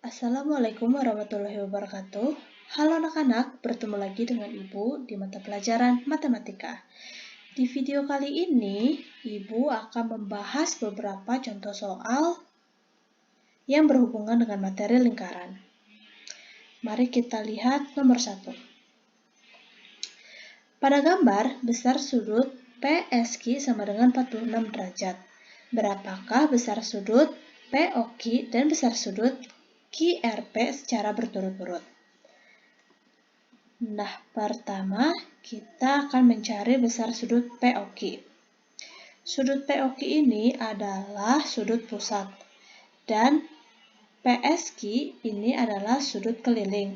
Assalamualaikum warahmatullahi wabarakatuh. Halo anak-anak, bertemu lagi dengan Ibu di mata pelajaran matematika. Di video kali ini, Ibu akan membahas beberapa contoh soal yang berhubungan dengan materi lingkaran. Mari kita lihat nomor 1. Pada gambar, besar sudut PSQ sama dengan 46 derajat. Berapakah besar sudut POQ dan besar sudut QRP secara berturut-turut? Nah, pertama kita akan mencari besar sudut POQ. Sudut POQ ini adalah sudut pusat dan PSQ ini adalah sudut keliling.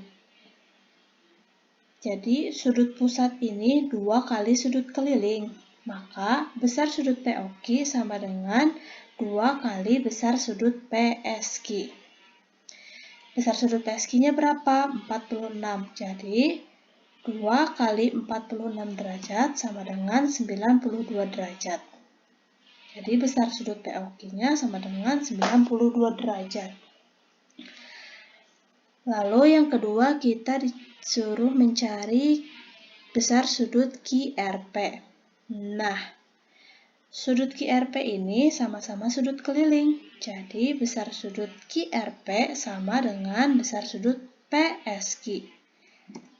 Jadi sudut pusat ini 2 kali sudut keliling, maka besar sudut POQ sama dengan 2 kali besar sudut PSQ. Besar sudut PSQ-nya berapa? 46. Jadi 2 kali 46 derajat sama dengan 92 derajat. Jadi besar sudut POQ-nya sama dengan 92 derajat. Lalu yang kedua kita disuruh mencari besar sudut QRP. Nah, sudut QRP ini sama-sama sudut keliling. Jadi besar sudut QRP sama dengan besar sudut PSQ,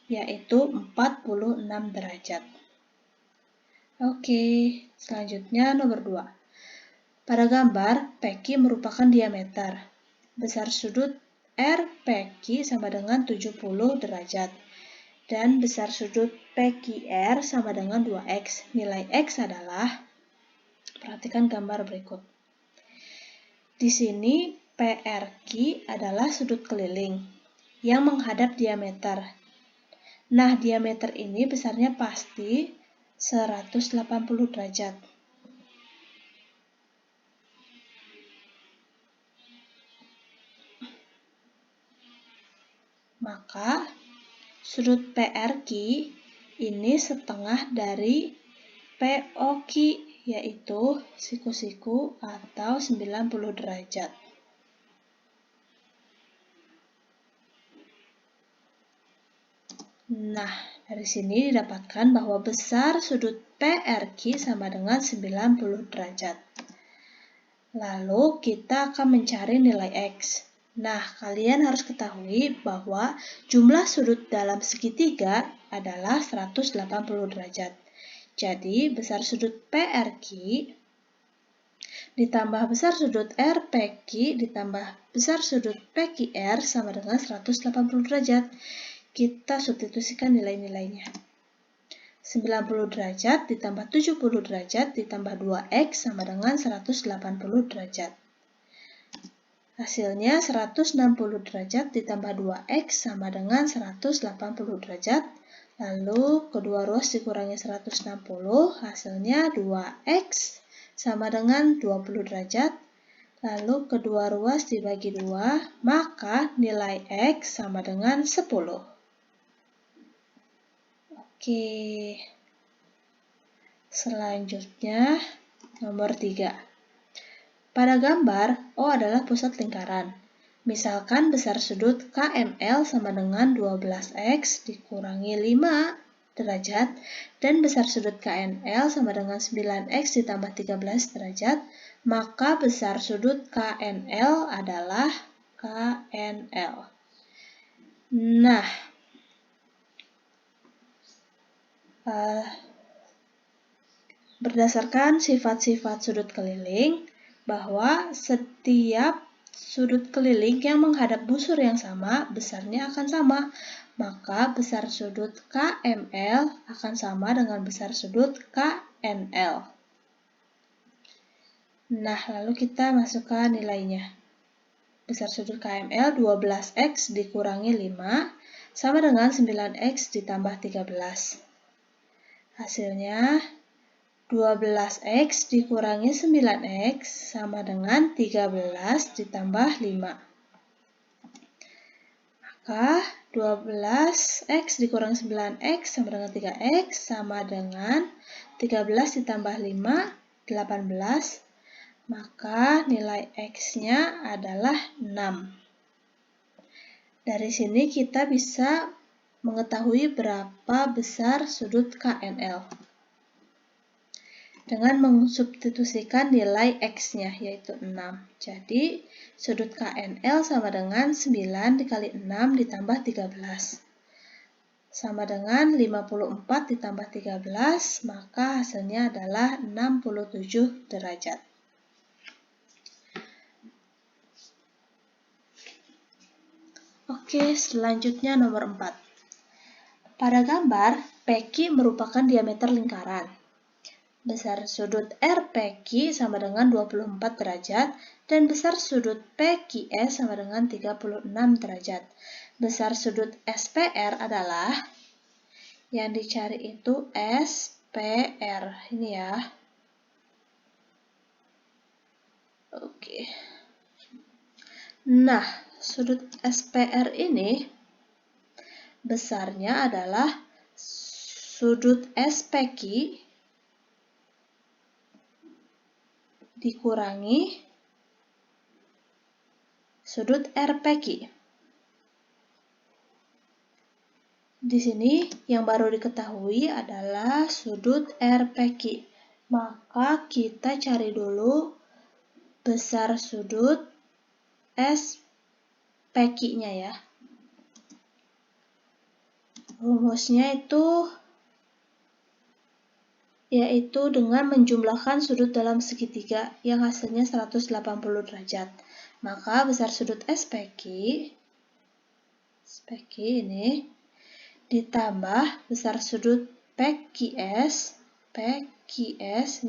yaitu 46 derajat. Oke, selanjutnya nomor 2. Pada gambar, PQ merupakan diameter. Besar sudut RPQ sama dengan 70 derajat. Dan besar sudut PQR sama dengan 2X. Nilai X adalah, perhatikan gambar berikut. Di sini PRQ adalah sudut keliling yang menghadap diameter. Nah, diameter ini besarnya pasti 180 derajat. Maka sudut PRQ ini setengah dari POQ, yaitu siku-siku atau 90 derajat. Nah, dari sini didapatkan bahwa besar sudut PRQ sama dengan 90 derajat. Lalu kita akan mencari nilai X. Nah, kalian harus ketahui bahwa jumlah sudut dalam segitiga adalah 180 derajat. Jadi, besar sudut PRQ ditambah besar sudut RPQ ditambah besar sudut PQR sama dengan 180 derajat. Kita substitusikan nilai-nilainya. 90 derajat ditambah 70 derajat ditambah 2X sama dengan 180 derajat. Hasilnya 160 derajat ditambah 2X sama dengan 180 derajat. Lalu kedua ruas dikurangi 160, hasilnya 2X sama dengan 20 derajat. Lalu kedua ruas dibagi 2, maka nilai X sama dengan 10. Oke. Selanjutnya nomor 3. Pada gambar, O adalah pusat lingkaran. Misalkan besar sudut KML sama dengan 12X dikurangi 5 derajat dan besar sudut KNL sama dengan 9X ditambah 13 derajat, maka besar sudut KNL adalah KNL. Nah, berdasarkan sifat-sifat sudut keliling, bahwa setiap sudut keliling yang menghadap busur yang sama, besarnya akan sama. Maka besar sudut KML akan sama dengan besar sudut KNL. Nah, lalu kita masukkan nilainya. Besar sudut KML 12X dikurangi 5 sama dengan 9X ditambah 13. Hasilnya 12X dikurangi 9X sama dengan 13 ditambah 5. Maka 12X dikurangi 9X sama dengan 3X sama dengan 13 ditambah 5, 18. Maka nilai X-nya adalah 6. Dari sini kita bisa mengetahui berapa besar sudut KNL dengan mensubstitusikan nilai X-nya, yaitu 6. Jadi, sudut KNL sama dengan 9 dikali 6 ditambah 13. Sama dengan 54 ditambah 13, maka hasilnya adalah 67 derajat. Oke, selanjutnya nomor 4. Pada gambar, PQ merupakan diameter lingkaran. Besar sudut RPQ sama dengan 24 derajat dan besar sudut PQS sama dengan 36 derajat. Besar sudut SPR adalah yang dicari itu SPR. Ini ya. Oke. Nah, sudut SPR ini besarnya adalah sudut SPQ dikurangi sudut RPQ. Di sini yang baru diketahui adalah sudut RPQ. Maka kita cari dulu besar sudut SPQ-nya ya. Rumusnya itu yaitu dengan menjumlahkan sudut dalam segitiga yang hasilnya 180 derajat. Maka besar sudut SPQ ini ditambah besar sudut PQS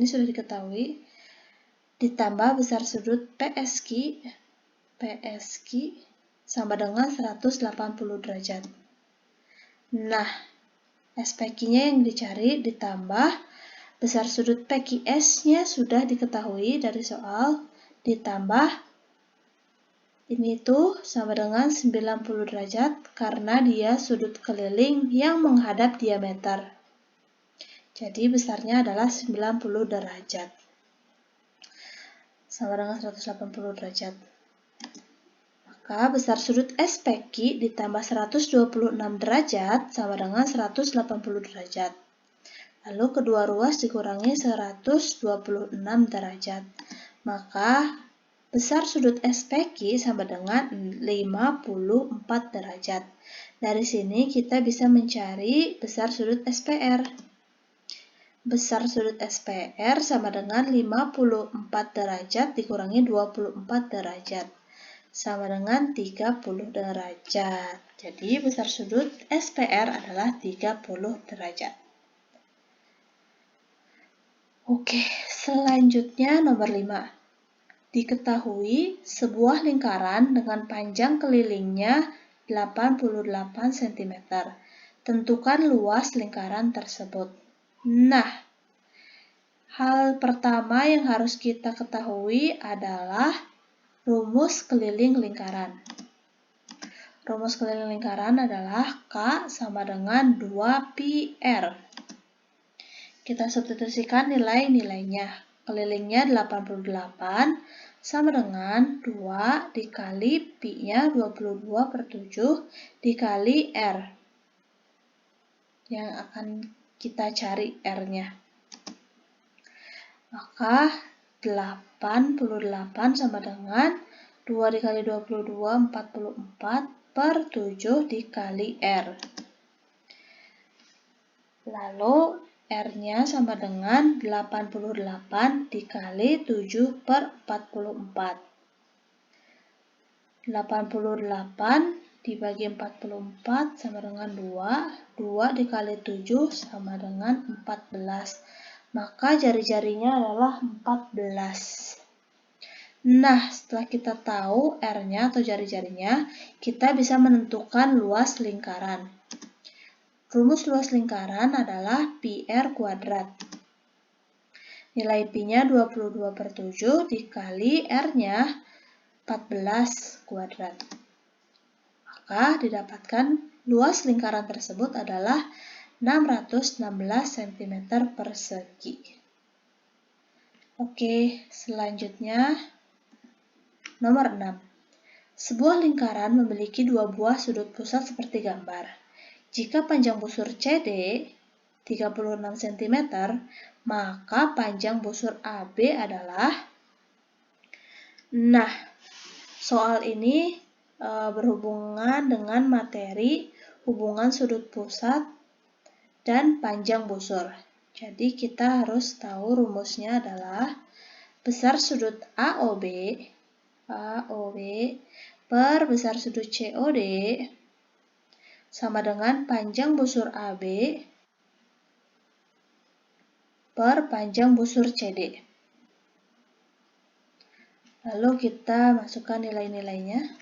ini sudah diketahui, ditambah besar sudut PSQ sama dengan 180 derajat. Nah, SPQ-nya yang dicari ditambah besar sudut PQS-nya sudah diketahui dari soal, ditambah ini tuh sama dengan 90 derajat karena dia sudut keliling yang menghadap diameter. Jadi besarnya adalah 90 derajat. Sama dengan 180 derajat. Maka besar sudut SPQ ditambah 126 derajat sama dengan 180 derajat. Lalu kedua ruas dikurangi 126 derajat. Maka besar sudut SPQ sama dengan 54 derajat. Dari sini kita bisa mencari besar sudut SPR. Besar sudut SPR sama dengan 54 derajat dikurangi 24 derajat. Sama dengan 30 derajat. Jadi besar sudut SPR adalah 30 derajat. Oke, selanjutnya nomor 5. Diketahui sebuah lingkaran dengan panjang kelilingnya 88 cm. Tentukan luas lingkaran tersebut. Nah, hal pertama yang harus kita ketahui adalah rumus keliling lingkaran. Rumus keliling lingkaran adalah K sama dengan 2πr. Kita substitusikan nilai-nilainya. Kelilingnya 88 sama dengan 2 dikali pi-nya 22/7 dikali R. Yang akan kita cari R-nya. Maka 88 sama dengan 2 dikali 22, 44/7 dikali R. Lalu R-nya sama dengan 88 dikali 7/44. 88 dibagi 44 sama dengan 2. 2 dikali 7 sama dengan 14. Maka jari-jarinya adalah 14. Nah, setelah kita tahu R-nya atau jari-jarinya, kita bisa menentukan luas lingkaran. Rumus luas lingkaran adalah πr kuadrat. Nilai pi-nya 22/7 dikali R-nya 14 kuadrat. Maka didapatkan luas lingkaran tersebut adalah 616 cm persegi. Oke, selanjutnya nomor 6. Sebuah lingkaran memiliki dua buah sudut pusat seperti gambar. Jika panjang busur CD 36 cm, maka panjang busur AB adalah... Nah, soal ini berhubungan dengan materi hubungan sudut pusat dan panjang busur. Jadi kita harus tahu rumusnya adalah besar sudut AOB per besar sudut COD sama dengan panjang busur AB per panjang busur CD. Lalu kita masukkan nilai-nilainya.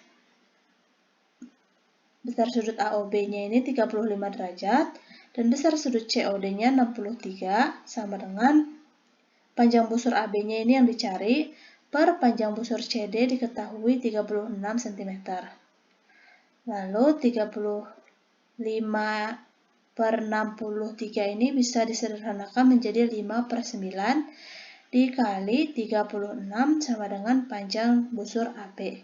Besar sudut AOB-nya ini 35 derajat dan besar sudut COD-nya 63 sama dengan panjang busur AB-nya ini yang dicari per panjang busur CD diketahui 36 cm. Lalu 35 per 63 ini bisa disederhanakan menjadi 5/9 dikali 36 sama dengan panjang busur AB.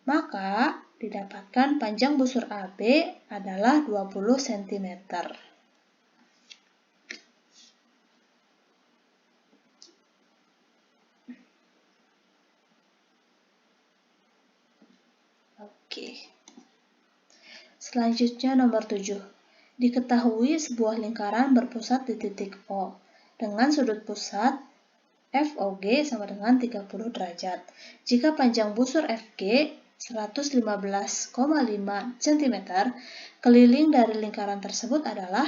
Maka didapatkan panjang busur AB adalah 20 cm. Oke. Selanjutnya nomor 7. Diketahui sebuah lingkaran berpusat di titik O dengan sudut pusat FOG sama dengan 30 derajat. Jika panjang busur FG 115,5 cm, keliling dari lingkaran tersebut adalah...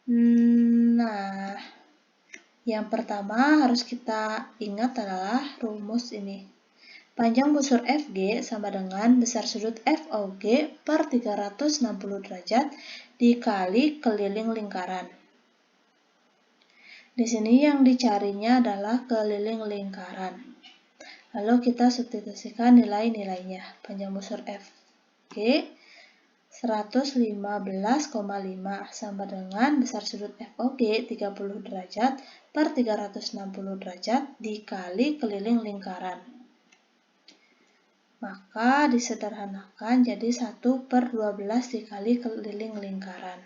Nah, yang pertama harus kita ingat adalah rumus ini. Panjang busur FG sama dengan besar sudut FOG per 360 derajat dikali keliling lingkaran. Di sini yang dicarinya adalah keliling lingkaran. Lalu kita substitusikan nilai-nilainya. Panjang busur FG 115,5 sama dengan besar sudut FOG 30 derajat per 360 derajat dikali keliling lingkaran. Maka disederhanakan jadi 1/12 dikali keliling lingkaran.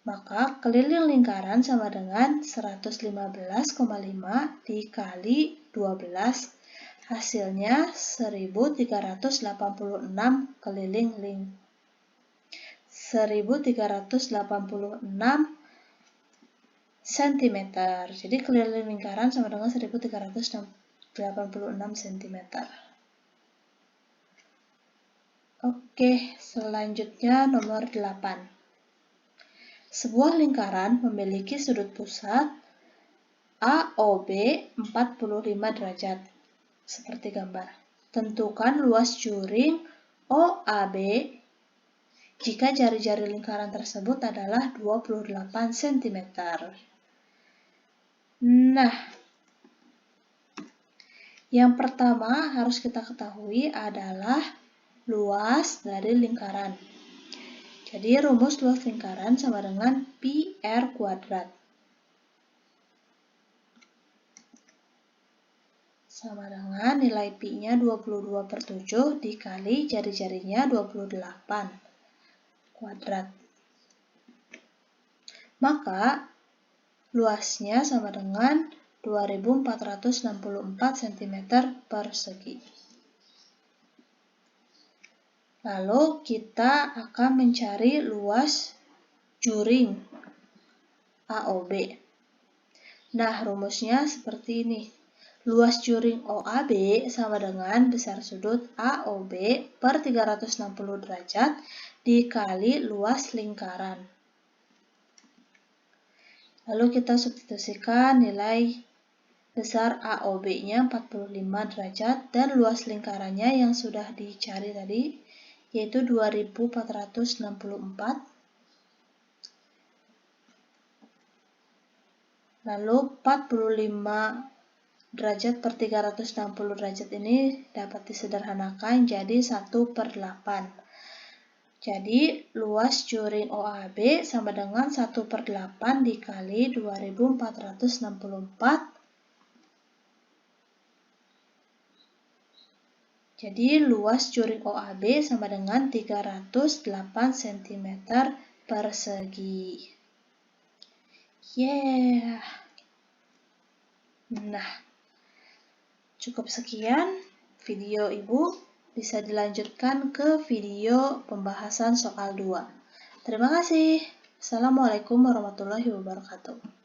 Maka keliling lingkaran sama dengan 115,5 dikali 12, hasilnya 1386 cm. Jadi keliling lingkaran sama dengan 1386 cm. Oke, selanjutnya nomor 8. Sebuah lingkaran memiliki sudut pusat AOB 45 derajat, seperti gambar. Tentukan luas juring OAB jika jari-jari lingkaran tersebut adalah 28 cm. Nah, yang pertama harus kita ketahui adalah luas dari lingkaran. Jadi rumus luas lingkaran sama dengan pi r kuadrat. Sama dengan nilai pi-nya 22/7 dikali jari-jarinya 28 kuadrat. Maka luasnya sama dengan 2464 cm persegi. Lalu kita akan mencari luas juring AOB. Nah, rumusnya seperti ini. Luas juring OAB sama dengan besar sudut AOB per 360 derajat dikali luas lingkaran. Lalu kita substitusikan nilai besar AOB-nya 45 derajat dan luas lingkarannya yang sudah dicari tadi, yaitu 2464. Lalu 45 derajat per 360 derajat ini dapat disederhanakan jadi 1/8. Jadi luas juring OAB sama dengan 1/8 dikali 2464 Jadi luas juring OAB sama dengan 308 cm persegi. Yeah. Nah, cukup sekian video Ibu. Bisa dilanjutkan ke video pembahasan soal 2. Terima kasih. Assalamualaikum warahmatullahi wabarakatuh.